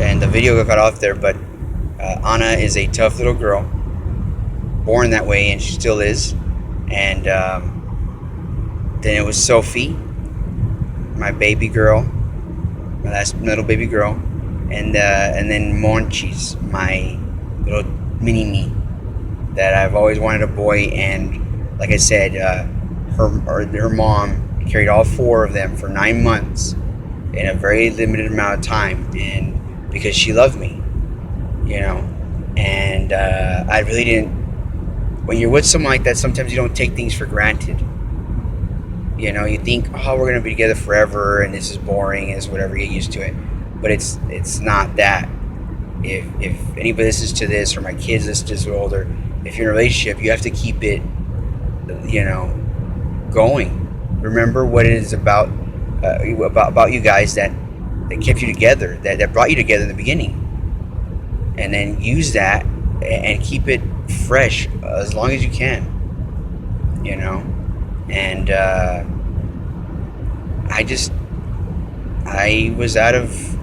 and the video got off there, but Anna is a tough little girl, born that way, and she still is. And then it was Sophie, my baby girl, my last little baby girl, and then Monchis, my little mini me, that I've always wanted a boy. And like I said, her mom carried all four of them for 9 months in a very limited amount of time, and because she loved me, and I really didn't. When you're with someone like that, sometimes you don't take things for granted. You think, oh, we're gonna be together forever, and this is boring, and it's whatever, get used to it. But it's not that. If anybody listens to this, or my kids listen to this, or older, if you're in a relationship, you have to keep it, going. Remember what it is about you guys that kept you together, that brought you together in the beginning, and then use that and keep it fresh as long as you can. And I was out of,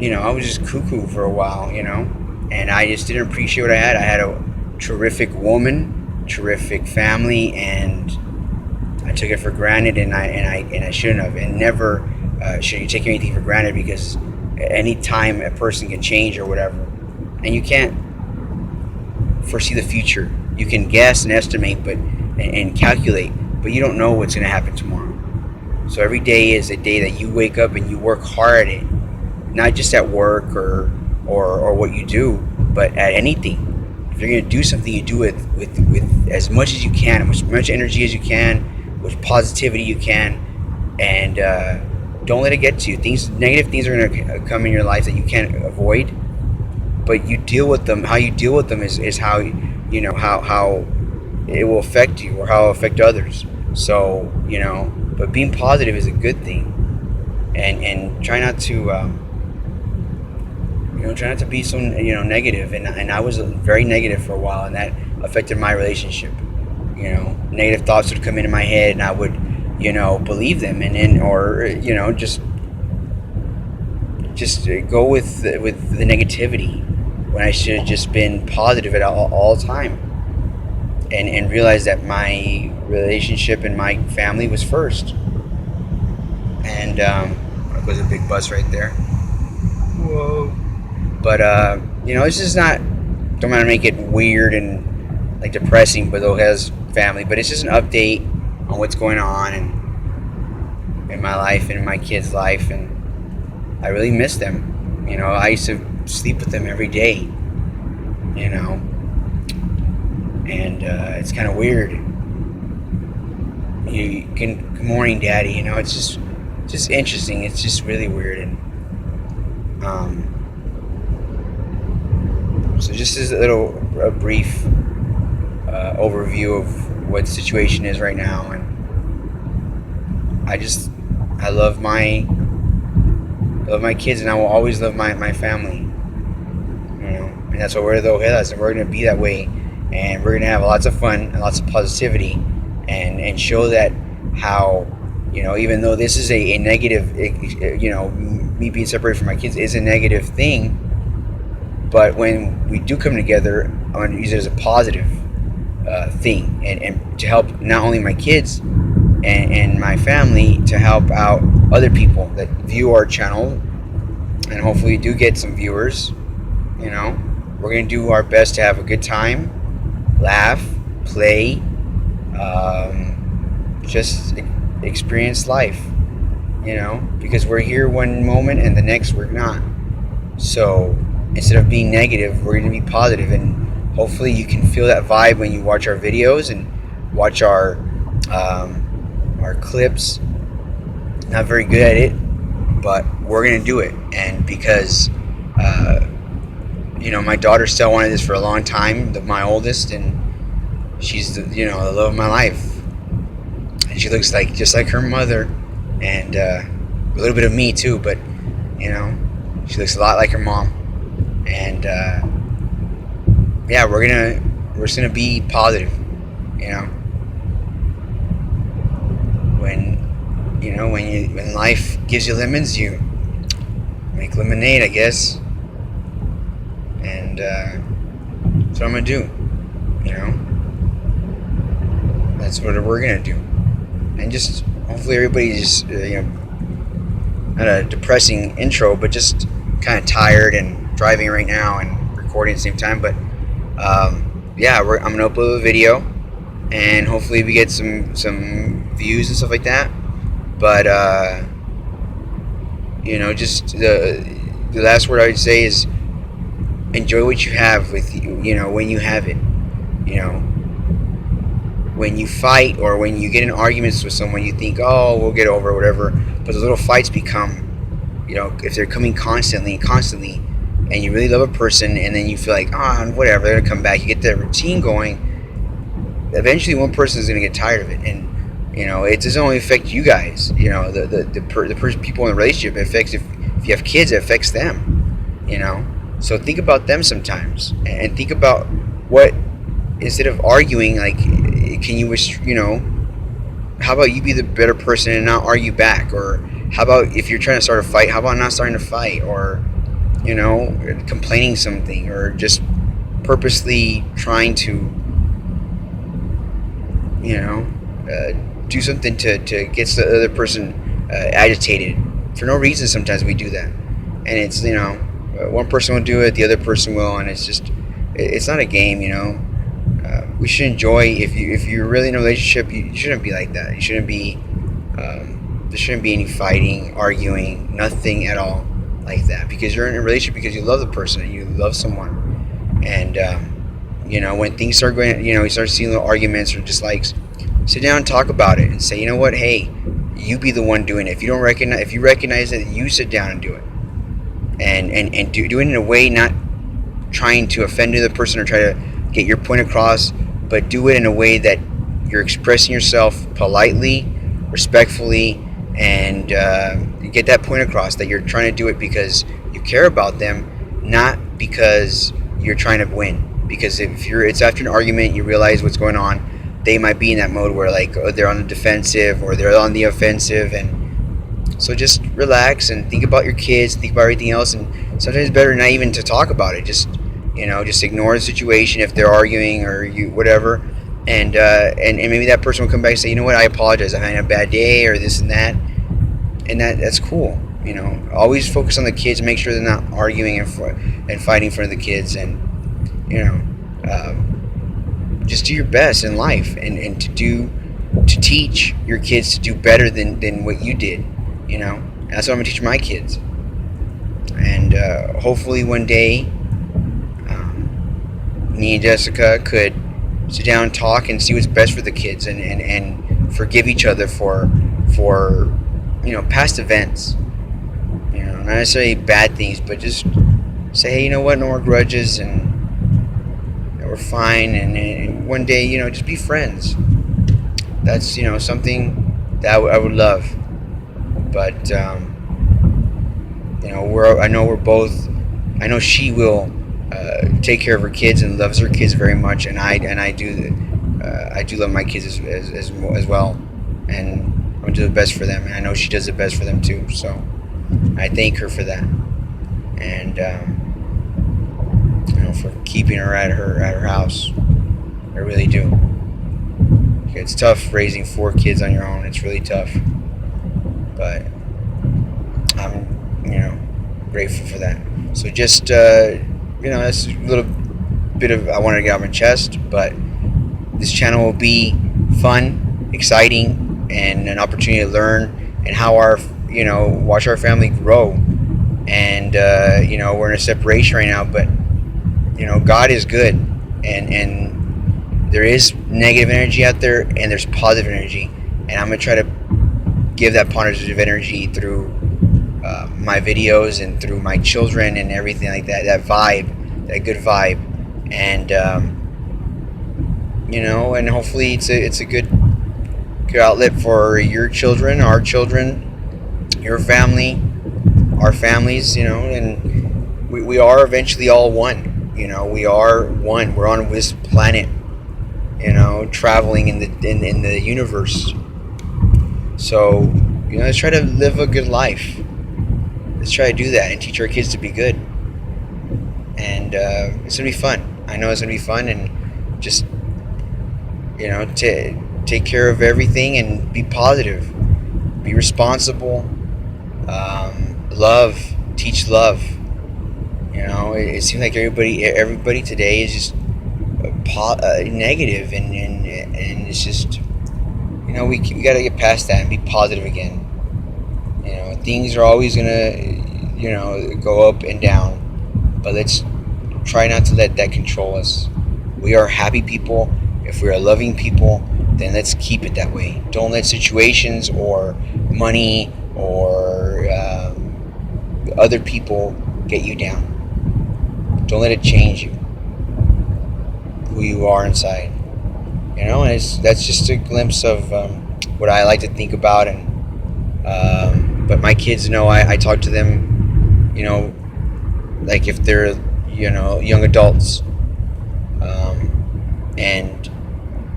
I was just cuckoo for a while, and I just didn't appreciate what I had. I had a terrific woman, terrific family, and I took it for granted, and I shouldn't have. And never should you take anything for granted, because any time a person can change or whatever, and you can't foresee the future. You can guess and estimate, and calculate, but you don't know what's going to happen tomorrow. So every day is a day that you wake up and you work hard at it, not just at work or what you do, but at anything. If you're going to do something, you do it with as much as you can, with as much energy as you can, with positivity you can, and don't let it get to you. Negative things are going to come in your life that you can't avoid, but you deal with them. How you deal with them is how how it will affect you, or how it will affect others. So but being positive is a good thing, and try not to try not to be so negative. And I was very negative for a while, and that affected my relationship. Negative thoughts would come into my head, and I would believe them, and then just go with the negativity, when I should have just been positive at all time, and realize that my relationship and my family was first. And there goes a big bus right there. Whoa. But it's just not. Don't want to make it weird and like depressing, but Ojedas family. But it's just an update on what's going on and in my life and in my kids' life, and I really miss them. I used to sleep with them every day. And it's kind of weird. Good morning, Daddy. It's just interesting. It's just really weird. And so just as a brief overview of what the situation is right now, and I love my kids, and I will always love my family. And that's why we're the Ojedas, and we're going to be that way, and we're going to have lots of fun and lots of positivity, and show that how, even though this is a negative, me being separated from my kids is a negative thing, but when we do come together, I'm going to use it as a positive thing, and to help not only my kids and my family, to help out other people that view our channel, and hopefully we do get some viewers. We're going to do our best to have a good time, laugh, play, just experience life, because we're here one moment and the next we're not. So instead of being negative, we're going to be positive, and hopefully you can feel that vibe when you watch our videos and watch our clips. Not very good at it, but we're going to do it. And because my daughter still wanted this for a long time, my oldest, and she's the love of my life, and she looks just like her mother, and a little bit of me too, but she looks a lot like her mom. And we're just gonna be positive. When life gives you lemons, you make lemonade, I guess. And that's what I'm gonna do. You know, that's what we're gonna do. And just hopefully everybody's not a depressing intro, but just kind of tired and driving right now and recording at the same time. But yeah, I'm gonna upload a video, and hopefully we get some views and stuff like that. But just the last word I would say is enjoy what you have with you. You know, when you have it. You know, when you fight or when you get in arguments with someone, you think, oh, we'll get over it, whatever. But those little fights become, if they're coming constantly, and you really love a person, and then you feel like, whatever, they're gonna come back. You get that routine going. Eventually, one person is gonna get tired of it, and it doesn't only affect you guys. The people in the relationship. It affects if you have kids, it affects them. So think about them sometimes, and think about what, instead of arguing, like, can you how about you be the better person and not argue back? Or how about if you're trying to start a fight, how about not starting to fight? Or complaining something, or just purposely trying to do something to get the other person agitated for no reason. Sometimes we do that, and it's one person will do it, the other person will, and it's not a game. We should enjoy. If you're really in a relationship, you shouldn't be like that. You shouldn't be. There shouldn't be any fighting, arguing, nothing at all like that. Because you're in a relationship because you love the person and you love someone. And when things start going, you start seeing little arguments or dislikes, sit down and talk about it and say, you know what, hey, you be the one doing it. If you recognize it, you sit down and do it. And do it in a way not trying to offend the other person or try to get your point across, but do it in a way that you're expressing yourself politely, respectfully, and get that point across that you're trying to do it because you care about them, not because you're trying to win. Because if it's after an argument, you realize what's going on, they might be in that mode where they're on the defensive or they're on the offensive, and so just relax and think about your kids, think about everything else, and sometimes it's better not even to talk about it. Just ignore the situation if they're arguing or whatever, and maybe that person will come back and say, you know what, I apologize, I had a bad day or this and that, and that's cool. Always focus on the kids, make sure they're not arguing and fighting in front of the kids, and just do your best in life, and to teach your kids to do better than what you did. That's what I'm gonna teach my kids, and hopefully one day me and Jessica could sit down and talk and see what's best for the kids, and forgive each other for past events, not necessarily bad things, but just say, hey, you know what, no more grudges, and we're fine, and one day, just be friends. That's something that I would love. But I know she will take care of her kids and loves her kids very much, and I do love my kids as well, and I'm gonna do the best for them, and I know she does the best for them too. So I thank her for that, and for keeping her at her house. I really do. It's tough raising 4 kids on your own. It's really tough, but I'm grateful for that. So just that's a little bit of I wanted to get off my chest, but this channel will be fun, exciting, and an opportunity to learn and how watch our family grow. And we're in a separation right now, but God is good, and there is negative energy out there, and there's positive energy, and I'm gonna try to give that positive energy through my videos and through my children and everything like that. That vibe, that good vibe, and and hopefully it's a good outlet for your children, our children, your family, our families. And we are eventually all one. We are one. We're on this planet. Traveling in the universe. So let's try to live a good life. let's try to do that and teach our kids to be good. And it's gonna be fun. I know it's gonna be fun, and just to take care of everything and be positive, be responsible, love, teach love. It seems like everybody today is just negative, and it's just we got to get past that and be positive again. Things are always gonna go up and down, but let's try not to let that control us. We are happy people. If we are loving people, then let's keep it that way. Don't let situations or money or other people get you down. Don't let it change you, who you are inside. And that's just a glimpse of what I like to think about. But my kids know I talk to them, like if they're young adults, and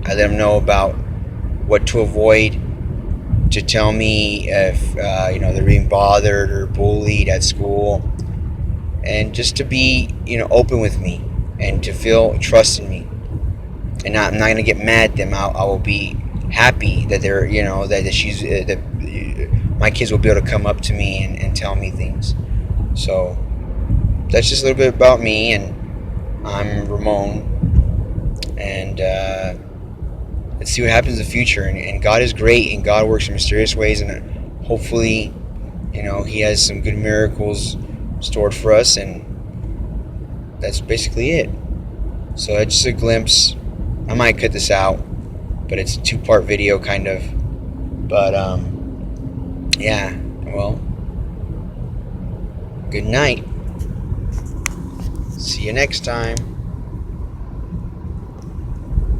I let them know about what to avoid, to tell me if they're being bothered or bullied at school, and just to be open with me and to feel trust in me. And I'm not gonna get mad at them. I will be happy that they're that my kids will be able to come up to me and tell me things. So that's just a little bit about me, and I'm Ramon, and let's see what happens in the future. And God is great, and God works in mysterious ways, and hopefully He has some good miracles stored for us, and that's basically it. So that's just a glimpse. I might cut this out, but it's a 2-part video kind of. But yeah, well, good night. See you next time.